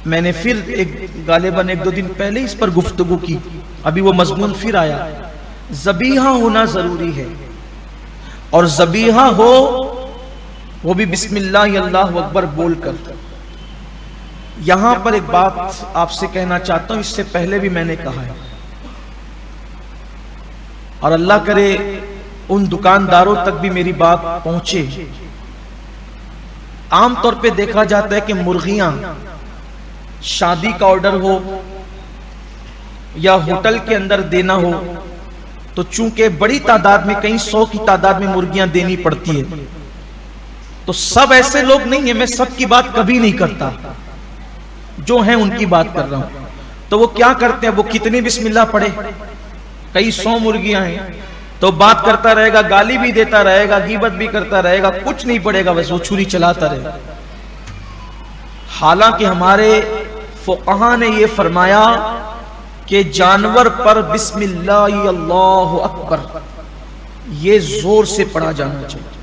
میں نے پھر غالباً 1-2 دن پہلے اس پر گفتگو کی، ابھی وہ مضمون پھر آیا۔ ذبیحہ ہونا ضروری ہے، اور ذبیحہ ہو وہ بھی بسم اللہ اللہ اکبر بول کر۔ یہاں پر ایک بات آپ سے کہنا چاہتا ہوں، اس سے پہلے بھی میں نے کہا ہے، اور اللہ کرے ان دکانداروں تک بھی میری بات پہنچے۔ عام طور پہ دیکھا جاتا ہے کہ مرغیاں شادی کا آرڈر ہو یا ہوٹل کے اندر دینا ہو تو چونکہ بڑی تعداد میں، کئی 100 کی تعداد میں مرغیاں دینی پڑتی ہے، تو سب ایسے لوگ نہیں ہیں، میں سب کی بات کبھی نہیں کرتا، جو ہیں ان کی بات کر رہا ہوں۔ تو وہ کیا کرتے ہیں، وہ کتنی بسم اللہ پڑھے، کئی 100 مرغیاں ہیں تو بات کرتا رہے گا، گالی بھی دیتا رہے گا، غیبت بھی کرتا رہے گا، کچھ نہیں پڑے گا، بس وہ چھری چلاتا رہے گا۔ حالانکہ ہمارے فقہا نے یہ فرمایا کہ جانور پر بسم اللہ اللہ اکبر یہ زور سے پڑھا جانا چاہیے،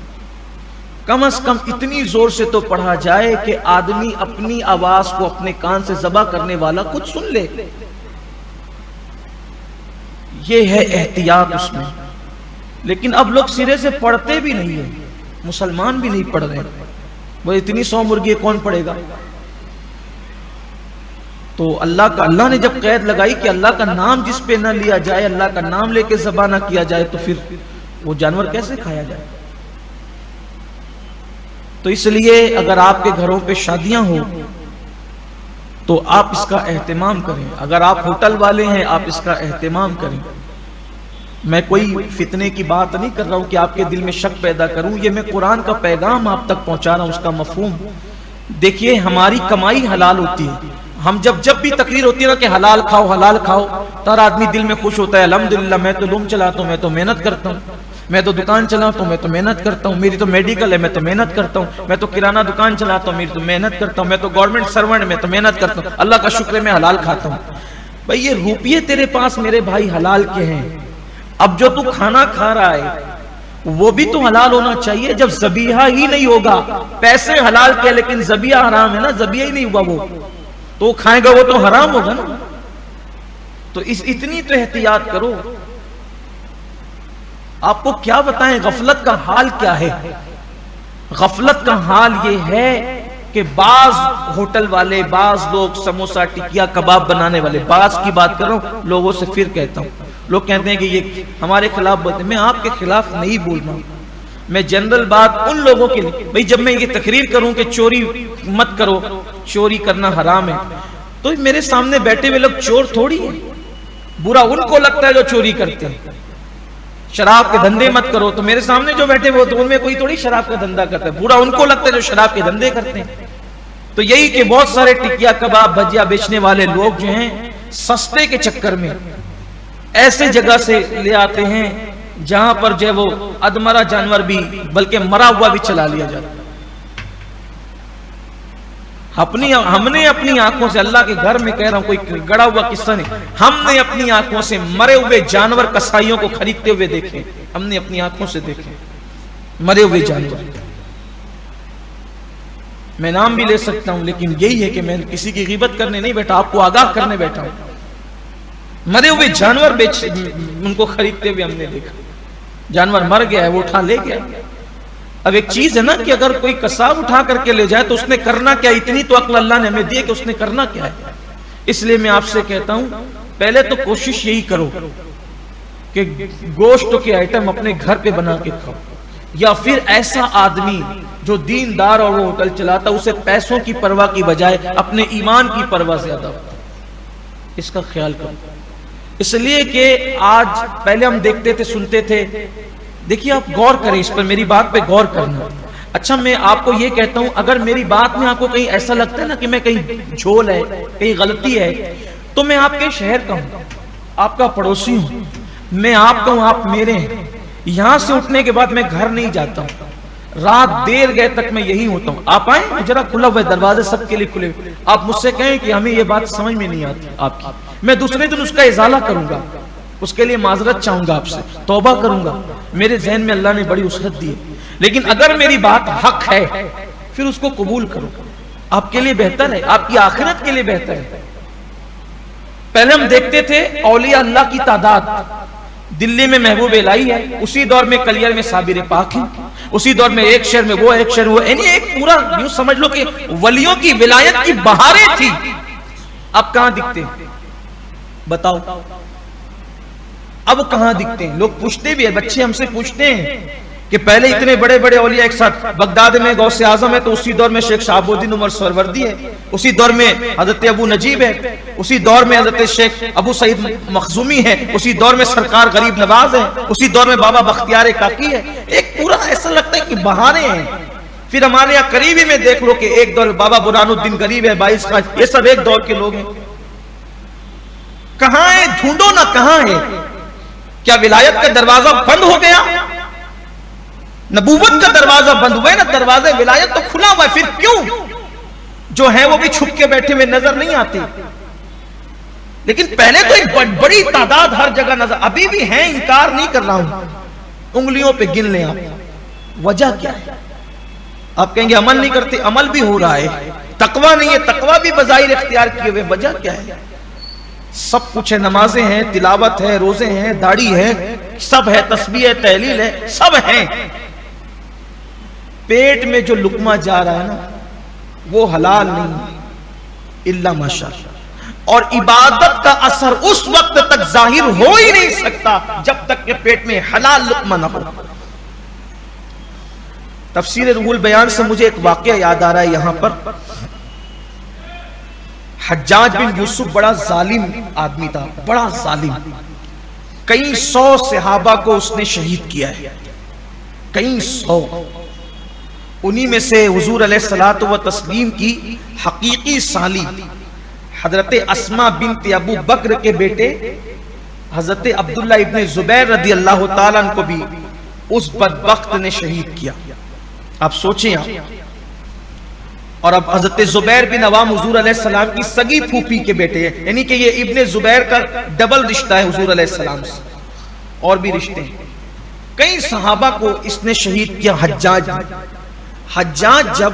کم از کم اتنی زور سے تو پڑھا جائے کہ آدمی اپنی آواز کو اپنے کان سے ذبح کرنے والا کچھ سن لے۔ یہ ہے احتیاط اس میں، لیکن اب لوگ سرے سے پڑھتے بھی نہیں ہیں، مسلمان بھی نہیں پڑھ رہے، وہ اتنی 100 مرغی کون پڑھے گا؟ تو اللہ نے جب قید لگائی کہ اللہ کا نام جس پہ نہ لیا جائے، اللہ کا نام لے کے ذبح نہ کیا جائے، تو پھر وہ جانور کیسے کھایا جائے؟ تو اس لیے اگر آپ کے گھروں پہ شادیاں ہوں تو آپ اس کا اہتمام کریں، اگر آپ ہوٹل والے ہیں آپ اس کا اہتمام کریں۔ میں کوئی فتنے کی بات نہیں کر رہا ہوں کہ آپ کے دل میں شک پیدا کروں، یہ میں قرآن کا پیغام آپ تک پہنچا رہا ہوں، اس کا مفہوم۔ دیکھیے ہماری کمائی حلال ہوتی ہے، ہم جب بھی تقریر ہوتی ہے نا کہ حلال کھاؤ حلال کھاؤ، تو ہر آدمی دل میں خوش ہوتا ہے، الحمدللہ میں تو لوم چلاتا ہوں، میں تو محنت کرتا ہوں، میں تو دکان چلاتا ہوں، میں تو محنت کرتا ہوں، میری تو میڈیکل ہے میں تو محنت کرتا ہوں، میں تو کرانہ دکان چلاتا ہوں، میری تو محنت کرتا ہوں، میں تو گورنمنٹ سرونٹ میں تو محنت کرتا ہوں، اللہ کا شکر ہے میں حلال کھاتا ہوں۔ بھئی یہ روپیے تیرے پاس میرے بھائی حلال کے ہیں، اب جو تو کھانا کھا رہا ہے وہ بھی تو حلال ہونا چاہیے۔ جب ذبیحہ ہی نہیں ہوگا، پیسے حلال کے لیکن ذبیحہ حرام ہے نا، ذبیحہ ہی نہیں ہوا وہ تو کھائے گا، وہ تو حرام ہوگا نا۔ تو اتنی تو احتیاط کرو۔ آپ کو کیا بتائیں غفلت کا حال کیا ہے؟ غفلت کا حال یہ ہے کہ بعض ہوٹل والے، بعض لوگ سموسہ ٹکیا کباب بنانے والے، بعض کی بات کر رہا ہوں، لوگوں سے پھر کہتا ہوں، لوگ کہتے ہیں کہ یہ ہمارے خلاف بولتے ہیں، میں آپ کے خلاف نہیں بول رہا ہوں، میں جنرل بات ان لوگوں کے لیے، بھئی جب میں یہ تقریر کروں کہ چوری مت کرو، چوری کرنا حرام ہے، تو میرے سامنے بیٹھے ہوئے لوگ چور تھوڑی ہیں، برا ان کو لگتا ہے جو چوری کرتے ہیں۔ شراب کے دھندے مت کرو، تو میرے سامنے جو بیٹھے ہوئے تو ان میں کوئی تھوڑی شراب کا دھندا کرتا ہے، برا ان کو لگتا ہے جو شراب کے دھندے کرتے ہیں۔ تو یہی کہ بہت سارے ٹکیا کباب بھجیا بیچنے والے لوگ جو ہیں سستے کے چکر میں ایسے جگہ سے لے آتے ہیں جہاں پر جو وہ ادمرا جانور بھی بلکہ مرا ہوا بھی چلا لیا جاتا ہے۔ ہم نے اپنی آنکھوں سے، اللہ کے گھر میں کہہ رہا ہوں، کوئی گڑا ہوا قصہ نہیں، ہم نے اپنی آنکھوں سے مرے ہوئے جانور کسائیوں کو خریدتے ہوئے دیکھے، ہم نے اپنی آنکھوں سے دیکھے مرے ہوئے جانور۔ میں نام بھی لے سکتا ہوں، لیکن یہی ہے کہ میں کسی کی غیبت کرنے نہیں بیٹھا، آپ کو آگاہ کرنے بیٹھا ہوں۔ مرے ہوئے جانور ان کو خریدتے ہوئے ہم نے دیکھا، جانور مر گیا ہے وہ اٹھا لے گیا۔ اب ایک چیز ہے نا کہ اگر کوئی قصاب اٹھا کر کے لے جائے تو اس نے کرنا کیا، اتنی تو عقل اللہ نے ہمیں دی ہے کہ اس نے کرنا کیا ہے۔ اس لیے میں آپ سے کہتا ہوں پہلے تو کوشش یہی کرو کہ گوشت کے آئٹم اپنے گھر پہ بنا کے کھاؤ، یا پھر ایسا آدمی جو دیندار اور وہ ہوٹل چلاتا اسے پیسوں کی پرواہ کی بجائے اپنے ایمان کی پرواہ زیادہ ہوتا ہے، اس کا خیال کرو۔ اس لیے کہ آج پہلے ہم دیکھتے تھے، سنتے تھے، دیکھیے آپ غور کریں اس پر، میری بات پہ غور کرنا۔ اچھا میں آپ کو یہ کہتا ہوں، اگر میری بات میں آپ کو کہیں ایسا لگتا ہے نا کہ میں کہیں جھول ہے، کہیں غلطی ہے، تو میں آپ کے شہر کا ہوں، آپ کا پڑوسی ہوں، میں آپ کا ہوں، آپ میرے ہیں۔ یہاں سے اٹھنے کے بعد میں گھر نہیں جاتا ہوں، رات دیر گئے تک میں یہی ہوتا ہوں۔ آپ آئیں، ذرا کھلا ہوا ہے، دروازے سب کے لیے کھلے ہوئے، آپ مجھ سے کہیں کہ ہمیں یہ بات سمجھ میں نہیں آتی آپ کی، میں دوسرے دن اس کا ازالہ کروں گا، اس کے لیے معذرت چاہوں گا آپ سے، توبہ کروں گا، میرے ذہن میں اللہ نے بڑی وسعت دی ہے۔ لیکن اگر میری بات حق ہے پھر اس کو قبول کرو، آپ کے لیے بہتر ہے، آپ کی آخرت کے لیے بہتر ہے۔ پہلے ہم دیکھتے تھے اولیاء اللہ کی تعداد، دلی میں محبوب الہی ہے، اسی دور میں کلیئر میں صابر پاک ہے، اسی دور میں ایک شہر میں وہ، ایک شہر وہ، یعنی ایک پورا یوں سمجھ لو کہ ولیوں کی ولایت کی بہاریں تھی۔ اب کہاں دکھتے ہیں بتاؤ؟ اب کہاں دکھتے ہیں؟ لوگ پوچھتے بھی ہیں، بچے ہم سے پوچھتے ہیں کہ پہلے اتنے بڑے بڑے اولیاء ایک ساتھ، بغداد میں غوث اعظم ہے تو اسی دور میں شیخ شہاب الدین عمر سہروردی ہے، اسی دور میں حضرت ابو نجیب ہے، اسی دور میں حضرت شیخ ابو سعید مخزومی ہے، اسی دور میں سرکار غریب نواز ہے، اسی دور میں بابا بختیار کاکی ہے۔ ایک پورا ایسا لگتا ہے کہ بہاریں ہیں۔ پھر ہمارے یہاں قریبی میں دیکھ لو کہ ایک دور بابا برہان الدین غریب ہے، 22 کا، یہ سب ایک دور کے لوگ ہیں۔ کہاں ہے؟ ڈھونڈو نا کہاں ہے؟ کیا ولایت کا دروازہ بند ہو گیا؟ نبوت کا دروازہ بند ہوا ہے نا، دروازہ ولایت تو کھلا ہوا ہے، پھر کیوں جو ہے وہ بھی چھپ کے بیٹھے ہوئے نظر نہیں آتے؟ لیکن پہلے تو ایک بڑی تعداد ہر جگہ نظر، ابھی بھی ہیں، انکار نہیں کر رہا ہوں، انگلیوں پہ گن لیں آپ۔ وجہ کیا ہے؟ آپ کہیں گے عمل نہیں کرتے، عمل بھی ہو رہا ہے، تقویٰ نہیں ہے، تقویٰ بھی بظاہر اختیار کیے ہوئے، وجہ کیا ہے؟ سب کچھ ہے، نمازیں ہیں، تلاوت ہے، روزے ہیں، داڑھی ہے، سب ہے، تسبیح ہے، تحلیل ہے، سب ہیں۔ پیٹ میں جو لقمہ جا رہا ہے نا وہ حلال نہیں الا ماشاءاللہ، اور عبادت کا اثر اس وقت تک ظاہر ہو ہی نہیں سکتا جب تک کہ پیٹ میں حلال لقمہ نہ ہو۔ تفسیر روح البیان سے مجھے ایک واقعہ یاد آ رہا ہے یہاں پر۔ حجاج بن یوسف بڑا ظالم آدمی تھا، بڑا ظالم، کئی 100 صحابہ کو اس نے شہید کیا ہے، کئی 100۔ انہی میں سے حضور علیہ الصلوۃ والتسلیم کی حقیقی سالی حضرت اسماء بنت ابو بکر کے بیٹے حضرت عبداللہ ابن زبیر رضی اللہ تعالیٰ عنہ کو بھی اس بدبخت نے شہید کیا۔ آپ سوچیں آپ، اور اب حضرت زبیر بن عوام حضور علیہ السلام کی سگی پھوپھی کے بیٹے ہیں، یعنی کہ یہ ابن زبیر کا ڈبل رشتہ ہے حضور علیہ السلام سے، اور بھی رشتے ہیں۔ کئی صحابہ کو اس نے شہید کیا۔ حجاج جب